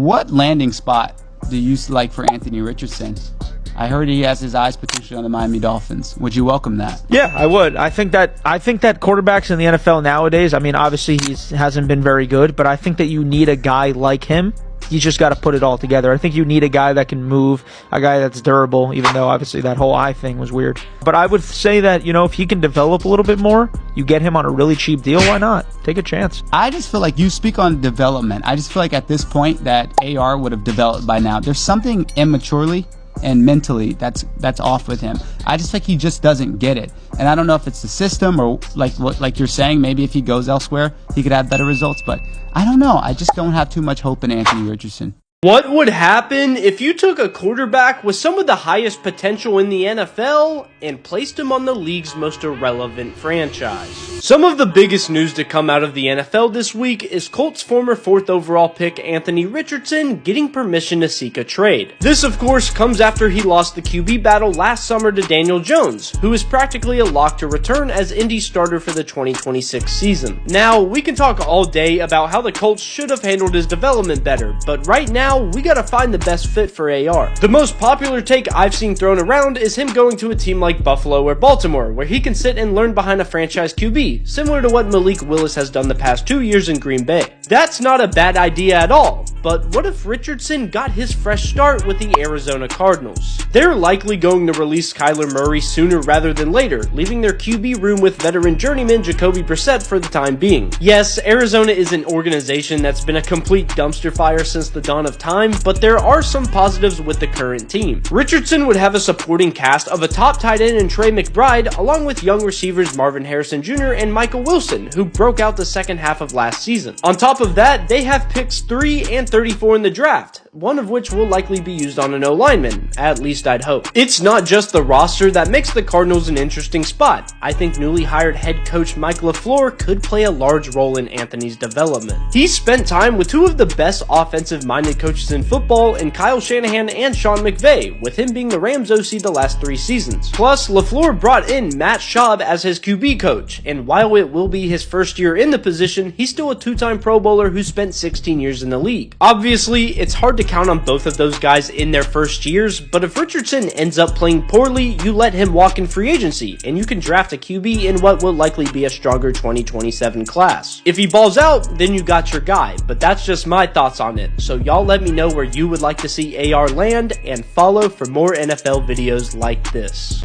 What landing spot do you like for Anthony Richardson? I heard he has his eyes potentially on the Miami Dolphins. Would you welcome that? Yeah, I would. I think that quarterbacks in the NFL nowadays, I mean, obviously he hasn't been very good, but I think that you need a guy like him. He's just got to put it all together. I think you need a guy that can move, a guy that's durable, even though obviously that whole eye thing was weird. But I would say that, if he can develop a little bit more, you get him on a really cheap deal, why not? Take a chance. I just feel like you speak on development. I just feel like at this point that AR would have developed by now. There's something immaturely and mentally that's off with him. I just think he just doesn't get it. And I don't know if it's the system or like you're saying, maybe if he goes elsewhere, he could have better results. But I don't know. I just don't have too much hope in Anthony Richardson. What would happen if you took a quarterback with some of the highest potential in the NFL and placed him on the league's most irrelevant franchise? Some of the biggest news to come out of the NFL this week is Colts former 4th overall pick Anthony Richardson getting permission to seek a trade. This, of course, comes after he lost the QB battle last summer to Daniel Jones, who is practically a lock to return as Indy's starter for the 2026 season. Now, we can talk all day about how the Colts should have handled his development better, but right now, we gotta find the best fit for AR. The most popular take I've seen thrown around is him going to a team like Buffalo or Baltimore, where he can sit and learn behind a franchise QB, similar to what Malik Willis has done the past 2 years in Green Bay. That's not a bad idea at all, but what if Richardson got his fresh start with the Arizona Cardinals? They're likely going to release Kyler Murray sooner rather than later, leaving their QB room with veteran journeyman Jacoby Brissett for the time being. Yes, Arizona is an organization that's been a complete dumpster fire since the dawn of time, but there are some positives with the current team. Richardson would have a supporting cast of a top tight end in Trey McBride, along with young receivers Marvin Harrison Jr. and Michael Wilson, who broke out the second half of last season. On top of that, they have picks 3 and 34 in the draft, one of which will likely be used on an O-lineman, at least I'd hope. It's not just the roster that makes the Cardinals an interesting spot. I think newly hired head coach Mike LaFleur could play a large role in Anthony's development. He spent time with 2 of the best offensive-minded coaches in football in Kyle Shanahan and Sean McVay, with him being the Rams OC the last 3 seasons. Plus, LaFleur brought in Matt Schaub as his QB coach, and while it will be his first year in the position, he's still a 2-time Pro Bowler who spent 16 years in the league. Obviously, it's hard to count on both of those guys in their first years, but if Richardson ends up playing poorly, you let him walk in free agency, and you can draft a QB in what will likely be a stronger 2027 class. If he balls out, then you got your guy, but that's just my thoughts on it, so y'all let me know where you would like to see AR land, and follow for more NFL videos like this.